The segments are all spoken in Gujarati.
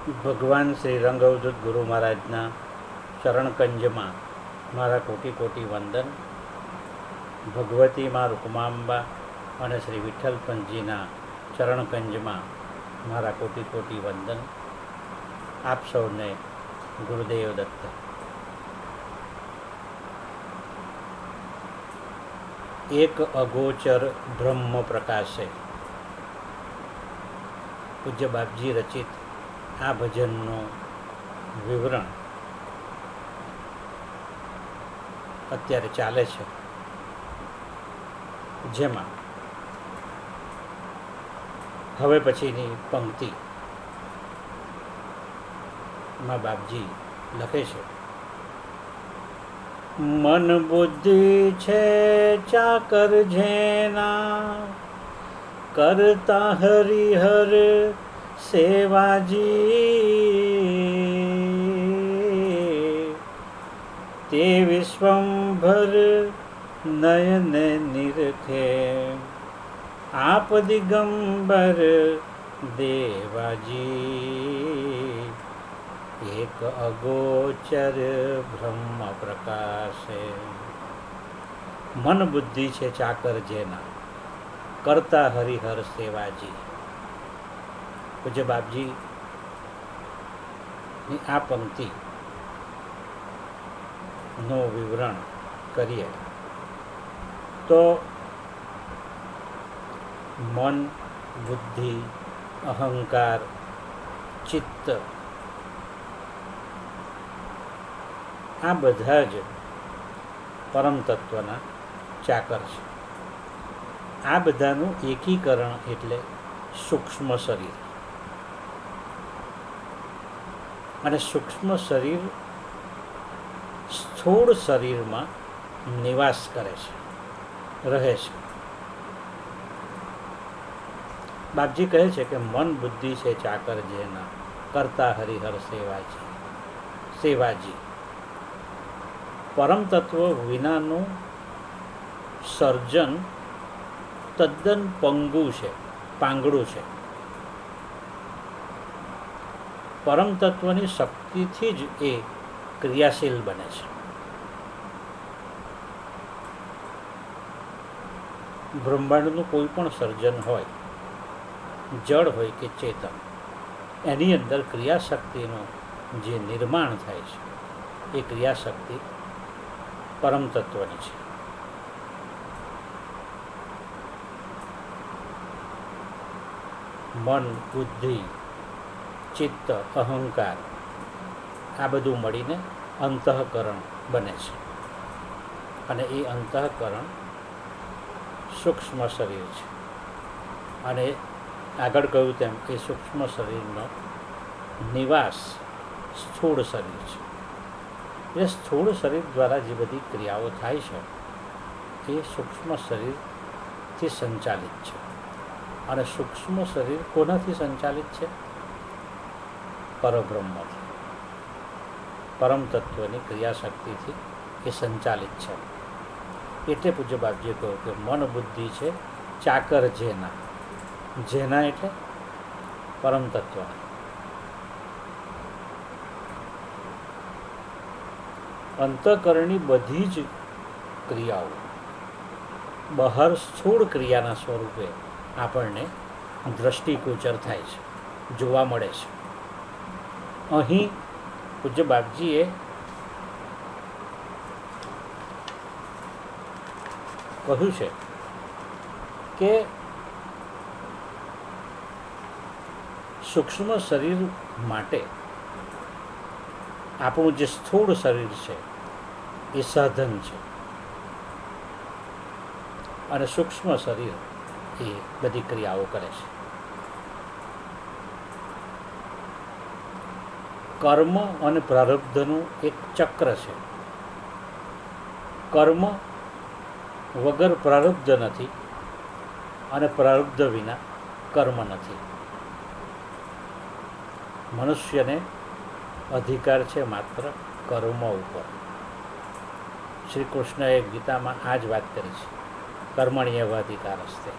ભગવાન શ્રી રંગઅવધૂત ગુરુ મહારાજના ચરણકંજમાં મારા કોટી કોટી વંદન. ભગવતી મા રૂકમાંબા અને શ્રી વિઠ્ઠલપંથજીના ચરણકંજમાં મારા કોટી કોટી વંદન. આપ સૌને ગુરુદેવ દત્ત. એક અગોચર બ્રહ્મ પ્રકાશે પૂજ્ય બાપજી રચિત આ ભજનનું વિવરણ અત્યારે ચાલે છે, જેમાં હવે પછીની પંક્તિમાં બાપજી લખે છે: મન બુદ્ધિ છે ચાકર જેના, કરતા હરિહર સેવાજી. તે વિશ્વંભર નયને નિરખે, આપ દિગંબર દેવાજી. એક અગોચર બ્રહ્મ પ્રકાશે. મન બુદ્ધિ છે ચાકર જેના, કરતા હરિહર સેવાજી. પૂજ્ય બાપજી ની આ પંક્તિ નું વિવરણ કરીએ તો મન, બુદ્ધિ, અહંકાર, ચિત્ત આ બધા જ પરમ તત્વના ચાકર છે. આ બધાનું એકીકરણ એટલે સૂક્ષ્મ શરીર. અને સૂક્ષ્મ શરીર સ્થૂળ શરીરમાં નિવાસ કરે છે, રહે છે. બાપજી કહે છે કે મન બુદ્ધિ છે ચાકર જેના, કરતા હરિહર સેવાજી. પરમ તત્વ વિનાનું સર્જન તદ્દન પાંગડું છે. પરમ તત્વની શક્તિથી જ એ ક્રિયાશીલ બને છે. બ્રહ્માંડનું કોઈ પણ સર્જન હોય, જળ હોય કે ચેતન, એની અંદર ક્રિયાશક્તિનું જે નિર્માણ થાય છે એ ક્રિયાશક્તિ પરમ તત્વની છે. મન, બુદ્ધિ, ચિત્ત, અહંકાર આ બધું મળીને અંતઃકરણ બને છે. અને એ અંતઃકરણ સૂક્ષ્મ શરીર છે. અને આગળ કહ્યું તેમ એ સૂક્ષ્મ શરીરનો નિવાસ સ્થૂળ શરીર છે. એ સ્થૂળ શરીર દ્વારા જે બધી ક્રિયાઓ થાય છે એ સૂક્ષ્મ શરીરથી સંચાલિત છે. અને સૂક્ષ્મ શરીર કોનાથી સંચાલિત છે? પરબ્રહ્મથી, પરમ તત્વની ક્રિયાશક્તિથી એ સંચાલિત છે. એટલે પૂજ્ય બાપજીએ કહ્યું કે મન બુદ્ધિ છે ચાકર જેના. જેના એટલે પરમ તત્વ. અંતઃકરણની બધી જ ક્રિયાઓ બહાર સ્થૂળ ક્રિયાના સ્વરૂપે આપણને દ્રષ્ટિગોચર થાય છે, જોવા મળે છે. અહીં પૂજ્ય બાપજીએ કહ્યું છે કે સૂક્ષ્મ શરીર માટે આપણું જે સ્થૂળ શરીર છે એ સાધન છે. અને સૂક્ષ્મ શરીર એ બધી ક્રિયાઓ કરે છે. કર્મ અને પ્રારબ્ધનું એક ચક્ર છે. કર્મ વગર પ્રારબ્ધ નથી અને પ્રારબ્ધ વિના કર્મ નથી. મનુષ્યને અધિકાર છે માત્ર કર્મ ઉપર. શ્રી કૃષ્ણએ ગીતામાં આ જ વાત કરી છે, કર્મણ્યેવાધિકાર હસ્તે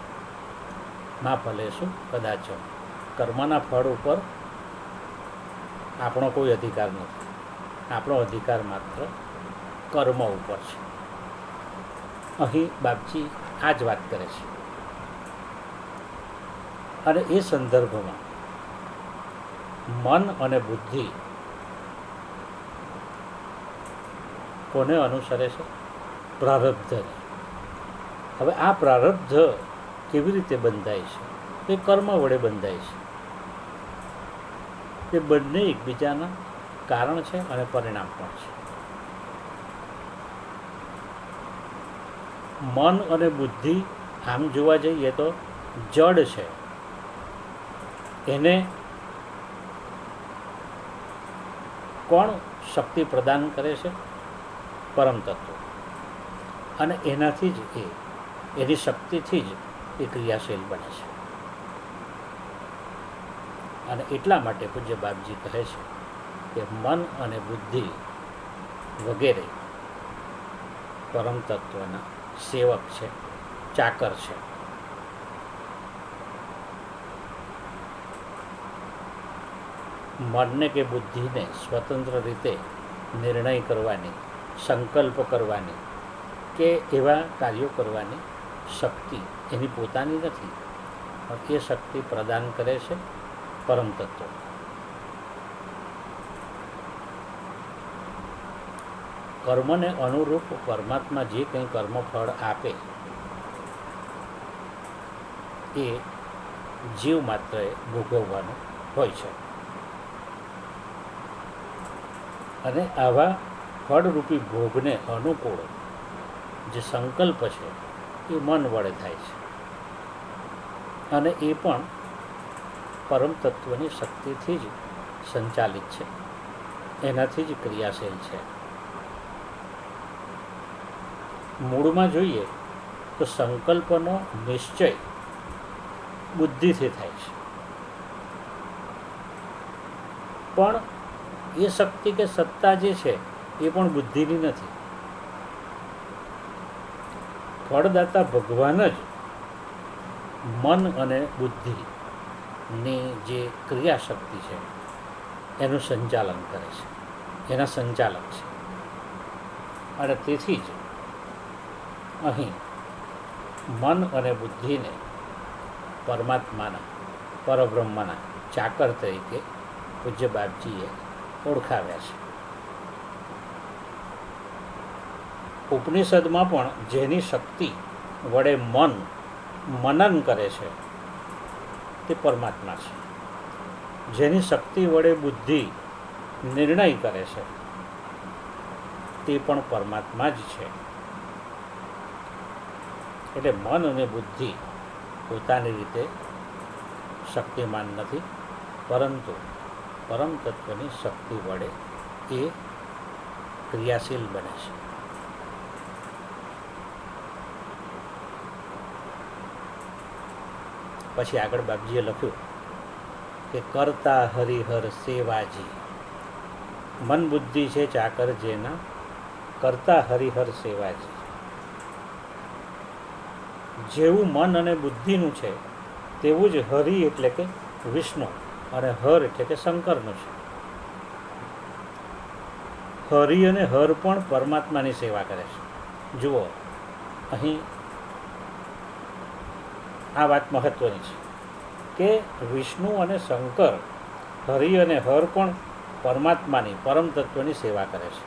મા ફલેષુ કદાચ. કર્મના ફળ ઉપર આપણો કોઈ અધિકાર નથી. આપણો અધિકાર માત્ર કર્મ ઉપર છે. અહીં બાપજી આ જ વાત કરે છે. અને એ સંદર્ભમાં મન અને બુદ્ધિ કોને અનુસરે છે? પ્રારબ્ધને. હવે આ પ્રારબ્ધ કેવી રીતે બંધાય છે? એ કર્મ વડે બંધાય છે. એ બંને એકબીજાના કારણ છે અને પરિણામ પણ છે. મન અને બુદ્ધિ આમ જોવા જઈએ તો જડ છે. એને કોણ શક્તિ પ્રદાન કરે છે? પરમ તત્વ. અને એનાથી જ એની શક્તિથી જ એ ક્રિયાશીલ બને છે. અને એટલા માટે પૂજ્ય બાપજી કહે છે કે મન અને બુદ્ધિ વગેરે પરમ તત્વના સેવક છે, ચાકર છે. મનને કે બુદ્ધિને સ્વતંત્ર રીતે નિર્ણય કરવાની, સંકલ્પ કરવાની કે એવા કાર્યો કરવાની શક્તિ એની પોતાની નથી, પણ એ શક્તિ પ્રદાન કરે છે પરમ તત્વ. કર્મને અનુરૂપ પરમાત્મા જે કંઈ કર્મફળ આપે એ જીવ માત્રએ ભોગવવાનું હોય છે. અને આવા ફળરૂપી ભોગને અનુકૂળ જે સંકલ્પ છે એ મન વડે થાય છે. અને એ પણ પરમ તત્વની શક્તિથી જ સંચાલિત છે, એનાથી જ ક્રિયાશીલ છે. મૂળમાં જોઈએ તો સંકલ્પનો નિશ્ચય બુદ્ધિથી થાય છે, પણ એ શક્તિ કે સત્તા જે છે એ પણ બુદ્ધિની નથી. ફળદાતા ભગવાન જ મન અને બુદ્ધિની જે ક્રિયાશક્તિ છે એનું સંચાલન કરે છે, એના સંચાલક છે. અને તેથી જ અહીં મન અને બુદ્ધિને પરમાત્માના, પરબ્રહ્મના ચાકર તરીકે પૂજ્ય બાપજીએ ઓળખાવ્યા છે. ઉપનિષદમાં પણ જેની શક્તિ વડે મન મનન કરે છે તે પરમાત્મા છે. જેની શક્તિ વડે બુદ્ધિ નિર્ણય કરે છે તે પણ પરમાત્મા જ છે. એટલે મન અને બુદ્ધિ પોતાની રીતે શક્તિમાન નથી, પરંતુ પરમ તત્વની શક્તિ વડે એ ક્રિયાશીલ બને છે. પછી આગળ બાપજીએ લખ્યું કે કરતા હરિહર સેવાજી. મન બુદ્ધિ છે ચાકર જેના, કરતા હરિહર સેવાજી. જેવું મન અને બુદ્ધિનું છે તેવું જ હરિ એટલે કે વિષ્ણુ અને હર એટલે કે શંકરનું છે. હરિ અને હર પણ પરમાત્માની સેવા કરે છે. જુઓ, અહીં આ વાત મહત્વની છે કે વિષ્ણુ અને શંકર, હરિ અને હર પણ પરમાત્માની, પરમ તત્વની સેવા કરે છે.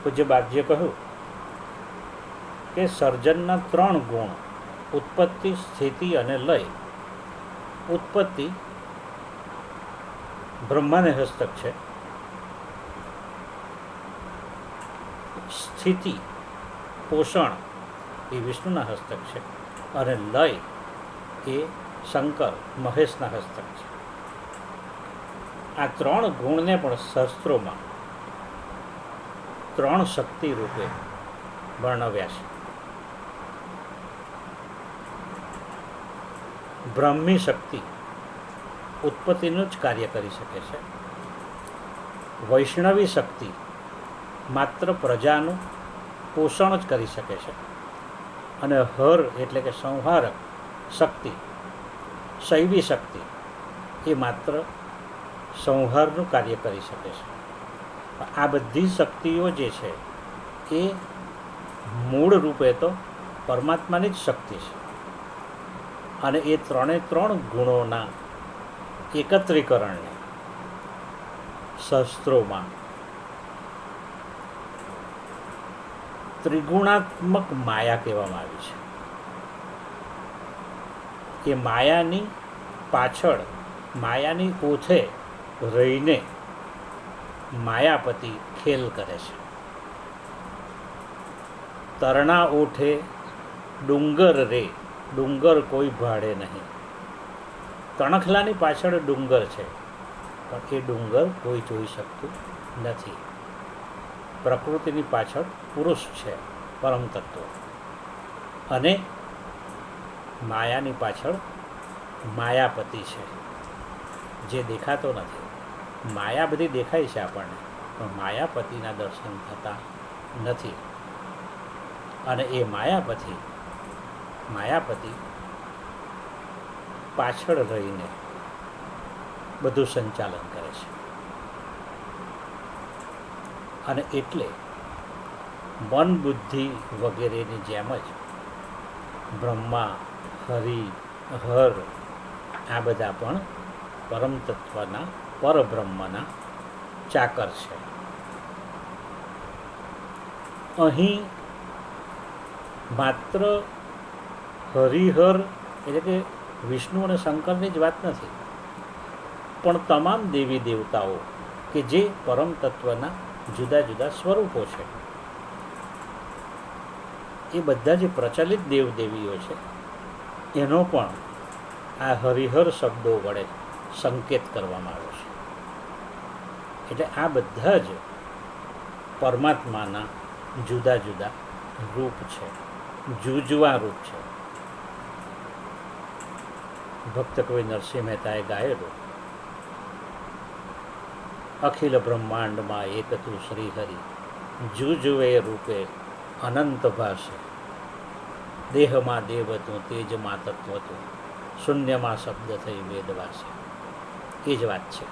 પૂજ્ય બાપજીએ કહ્યું કે સર્જનના 3 ગુણ, ઉત્પત્તિ, સ્થિતિ અને લય. ઉત્પત્તિ બ્રહ્માને હસ્તક છે, સ્થિતિ, પોષણ એ વિષ્ણુના હસ્તક છે, અને લય એ શંકર, મહેશના હસ્તક છે. આ 3 ગુણને પણ શાસ્ત્રોમાં 3 શક્તિ રૂપે વર્ણવ્યા છે. બ્રહ્મી શક્તિ ઉત્પત્તિનું જ કાર્ય કરી શકે છે. વૈષ્ણવી શક્તિ માત્ર પ્રજાનું પોષણ જ કરી શકે છે. અને હર એટલે કે સંહારક શક્તિ, શૈવી શક્તિ, એ માત્ર સંહારનું કાર્ય કરી શકે છે. આ બધી શક્તિઓ જે છે એ મૂળ રૂપે તો પરમાત્માની જ શક્તિ છે, અને એ ત્રણ ગુણોના એકત્રીકરણને શાસ્ત્રોમાં ત્રિગુણાત્મક માયા કહેવામાં આવી છે. એ માયાની પાછળ, માયાની ઓથે રહીને માયાપતિ ખેલ કરે છે. તરણા ઓઠે ડુંગર રે, ડુંગર કોઈ ભાડે નહીં. તણખલાની પાછળ ડુંગર છે, પણ એ ડુંગર કોઈ જોઈ શકતું નથી. પ્રકૃતિની પાછળ પુરુષ છે, પરમ તત્વ, અને માયાની પાછળ માયાપતિ છે, જે દેખાતો નથી. માયા બધી દેખાય છે આપણને, પણ માયાપતિના દર્શન થતા નથી. અને એ માયાપતિ પાછળ રહીને બધું સંચાલન કરે છે. અને એટલે મન, બુદ્ધિ વગેરેની જેમ જ બ્રહ્મા, હરિ, હર આ બધા પણ પરમ તત્વના, પરબ્રહ્મના ચાકર છે. અહીં માત્ર હરિહર એટલે કે વિષ્ણુ અને શંકરની જ વાત નથી, પણ તમામ દેવી દેવતાઓ કે જે પરમ તત્વના જુદા જુદા સ્વરૂપો છે, એ બધા જે પ્રચલિત દેવદેવીઓ છે એનો પણ આ હરિહર શબ્દો વડે સંકેત કરવામાં આવ્યો છે. એટલે આ બધા જ પરમાત્માના જુદા જુદા રૂપ છે, જુજવા રૂપ છે. ભક્ત કવિ નરસિંહ મહેતાએ ગાયેલું, અખિલ બ્રહ્માંડમાં એક તું શ્રીહરિ, જુજવે રૂપે અનંત ભાષે, દેહમાં દેવ તું, તેજમાં તત્વ તું, શૂન્યમાં શબ્દ થઈ વેદવાસે. એ જ વાત છે.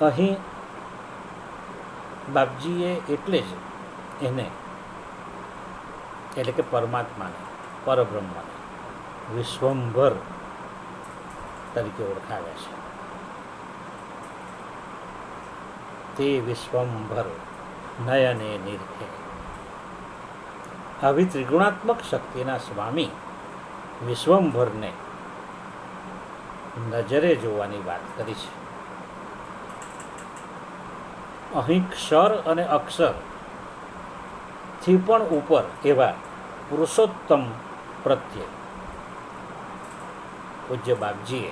અહીં બાપજીએ એટલે જ એને એટલે કે પરમાત્માને, પરબ્રહ્મને વિશ્વંભર તરીકે ઓળખાવ્યા છે. તે વિશ્વંભર નયને નિરખે. આવી ત્રિગુણાત્મક શક્તિના સ્વામી વિશ્વંભરને નજરે જોવાની વાત કરી છે. અહીં ક્ષર અને અક્ષર થી પણ ઉપર એવા પુરુષોત્તમ પ્રત્યે પૂજ્ય બાપજીએ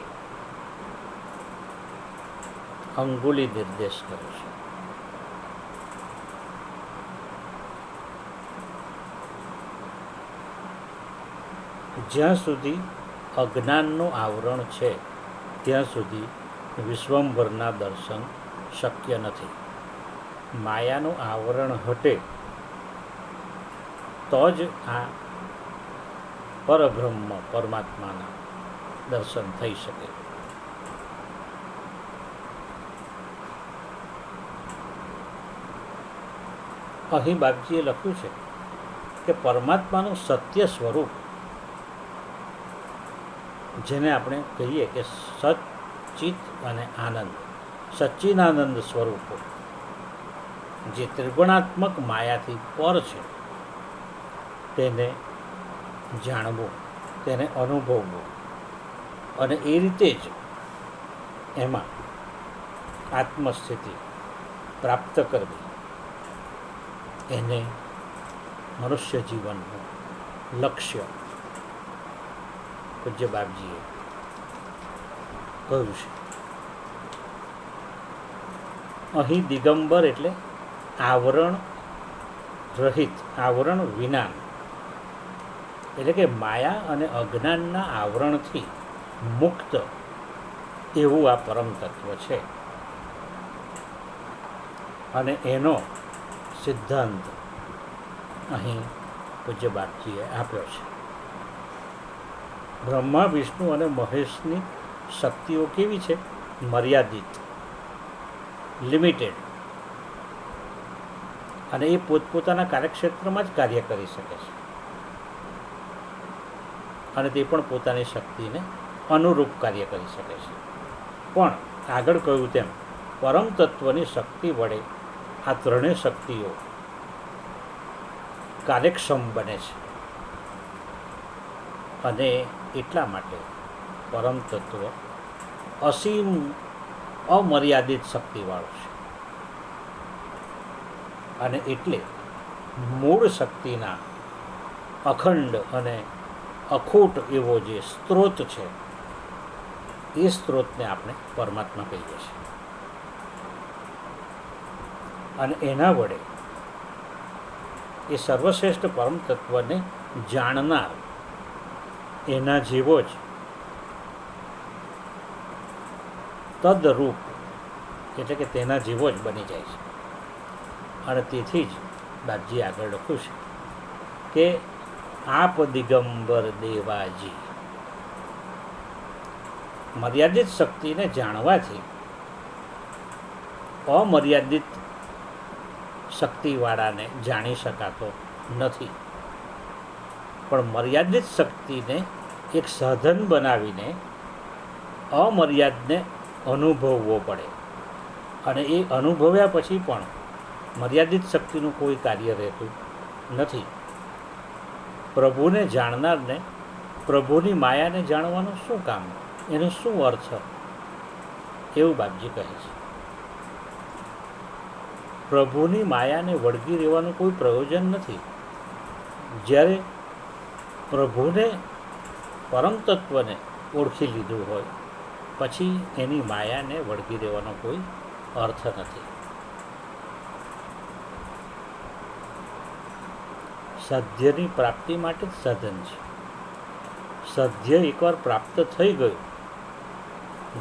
અંગુલી નિર્દેશ કર્યો છે. જ્યાં સુધી અજ્ઞાનનું આવરણ છે ત્યાં સુધી વિશ્વંભરના દર્શન શક્ય નથી. માયાનું આવરણ હટે તો જ આ પરબ્રહ્મ, પરમાત્માના દર્શન થઈ શકે. અહીં બાપજીએ લખ્યું છે કે પરમાત્માનું સત્ય સ્વરૂપ, જેને આપણે કહીએ કે સત, ચિત અને આનંદ, સચ્ચિદાનંદ સ્વરૂપો, જે ત્રિગુણાત્મક માયાથી પર છે, તેને જાણવું, તેને અનુભવવું અને એ રીતે જ એમાં આત્મસ્થિતિ પ્રાપ્ત કરવી, એને મનુષ્ય જીવનનું લક્ષ્ય પૂજ્ય બાપજીએ કહ્યું છે. અહીં દિગંબર એટલે આવરણ રહિત, આવરણ વિના, એટલે કે માયા અને અજ્ઞાનના આવરણથી મુક્ત એવું આ પરમ તત્વ છે. અને એનો સિદ્ધાંત અહીં પૂજ્ય બાપજીએ આપ્યો છે. બ્રહ્મા, વિષ્ણુ અને મહેશની શક્તિઓ કેવી છે? મર્યાદિત, લિમિટેડ, અને એ પોતપોતાના કાર્યક્ષેત્રમાં જ કાર્ય કરી શકે છે, અને તે પણ પોતાની શક્તિને અનુરૂપ કાર્ય કરી શકે છે. પણ આગળ કહ્યું તેમ પરમ તત્વની શક્તિ વડે આ ત્રણેય શક્તિઓ કાર્યક્ષમ બને છે, અને એટલા માટે પરમ તત્વ અસીમ અમર્યાદિત શક્તિવાળું છે, અને એટલે મૂળ શક્તિના અખંડ અને અખૂટ એવો જે સ્ત્રોત છે એ સ્ત્રોતને આપણે પરમાત્મા કહીએ છીએ. અને એના વડે એ સર્વશ્રેષ્ઠ પરમ તત્વને જાણનાર એના જેવો જ તદરૂપ, એટલે કે તેના જેવો જ બની જાય છે. અને તેથી જ બાપજી આગળ લખ્યું છે કે આપ દિગંબર દેવાજી. મર્યાદિત શક્તિને જાણવાથી અમર્યાદિત શક્તિવાળાને જાણી શકાતો નથી, પણ મર્યાદિત શક્તિને એક સાધન બનાવીને અમર્યાદને અનુભવવો પડે, અને એ અનુભવ્યા પછી પણ મર્યાદિત શક્તિનું કોઈ કાર્ય રહેતું નથી. પ્રભુને જાણનારને પ્રભુની માયાને જાણવાનું શું કામ, એનો શું અર્થ, એવું બાપજી કહે છે. પ્રભુની માયાને વળગી રહેવાનું કોઈ પ્રયોજન નથી. જ્યારે પ્રભુને પરમ તત્વને ઓળખી લીધું હોય પછી એની માયાને વળગી રહેવાનો કોઈ અર્થ નથી. સાધ્યની પ્રાપ્તિ માટે જ સાધન છે. સાધ્ય એકવાર પ્રાપ્ત થઈ ગયું,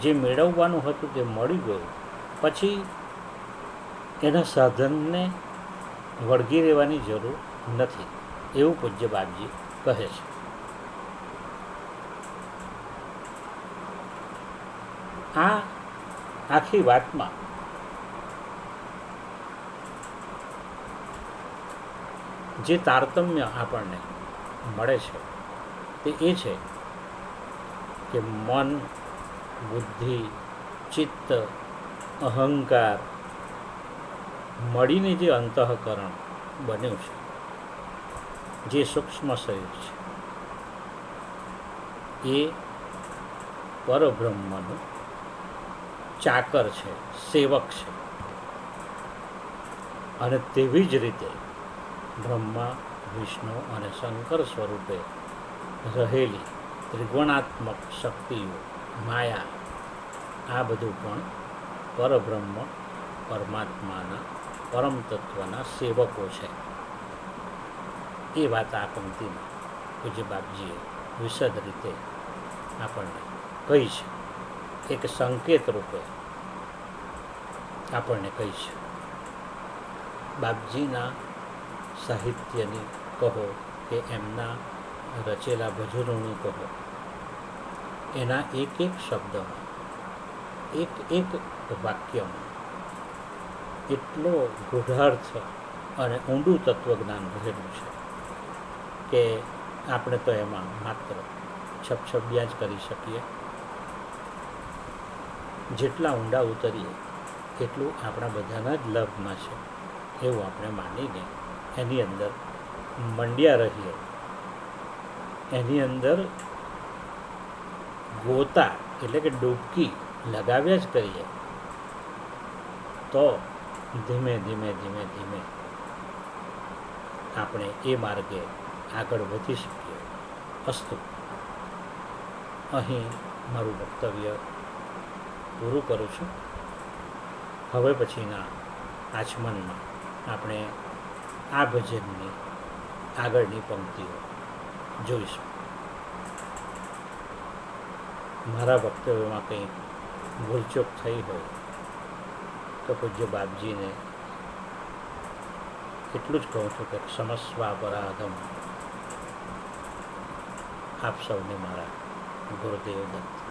જે મેળવવાનું હતું તે મળી ગયું, પછી એના સાધનને વળગી રહેવાની જરૂર નથી, એવું પૂજ્ય બાપજી કહે છે. આ આખી વાતમાં જે તારતમ્ય આપણને મળે છે તે એ છે કે મન, બુદ્ધિ, ચિત્ત, અહંકાર મળીને જે અંતઃકરણ બન્યું છે, જે સૂક્ષ્મ શરીર છે, એ પરબ્રહ્મનું ચાકર છે, સેવક છે. અને તેવી જ રીતે બ્રહ્મા, વિષ્ણુ અને શંકર સ્વરૂપે રહેલી ત્રિગુણાત્મક શક્તિઓ, માયા, આ બધું પણ પરબ્રહ્મ પરમાત્માના પરમ તત્વના સેવકો છે. એ વાત આ પંક્તિમાં પૂજ્ય બાપજીએ વિશદ રીતે આપણને કહી છે, એક સંકેત રૂપે આપણને કહી છે. બાપજીના સાહિત્યની કહો કે એમના રચેલા ભજનોની કહો, એના એક એક શબ્દમાં, એક એક વાક્યમાં એટલો ગૂઢાર્થ અને ઊંડું તત્વજ્ઞાન રહેલું છે કે આપણે તો એમાં માત્ર છબછબિયા જ કરી શકીએ. જેટલા ઊંડા ઉતરીએ એટલું આપણા બધાના જ લાભમાં છે એવું આપણે માનીને એની અંદર મંડ્યા રહીએ, એની અંદર ગોતા એટલે કે ડૂબકી લગાવ્યા જ કરીએ, તો ધીમે ધીમે ધીમે ધીમે આપણે એ માર્ગે આગળ વધી શકીએ. અસ્તુ. અહીં મારું વક્તવ્ય પૂરું કરું છું. હવે પછીના આચમનમાં આપણે આ ભજનની આગળની પંક્તિઓ જોઈશું. મારા વક્તવ્યમાં કંઈ ભૂલચૂક થઈ હોય તો પૂજ્ય બાપજીને એટલું જ કહું છું કે ક્ષમસ્વ અપરાધમ. આપ સૌને મારા ગુરુદેવ દત્ત.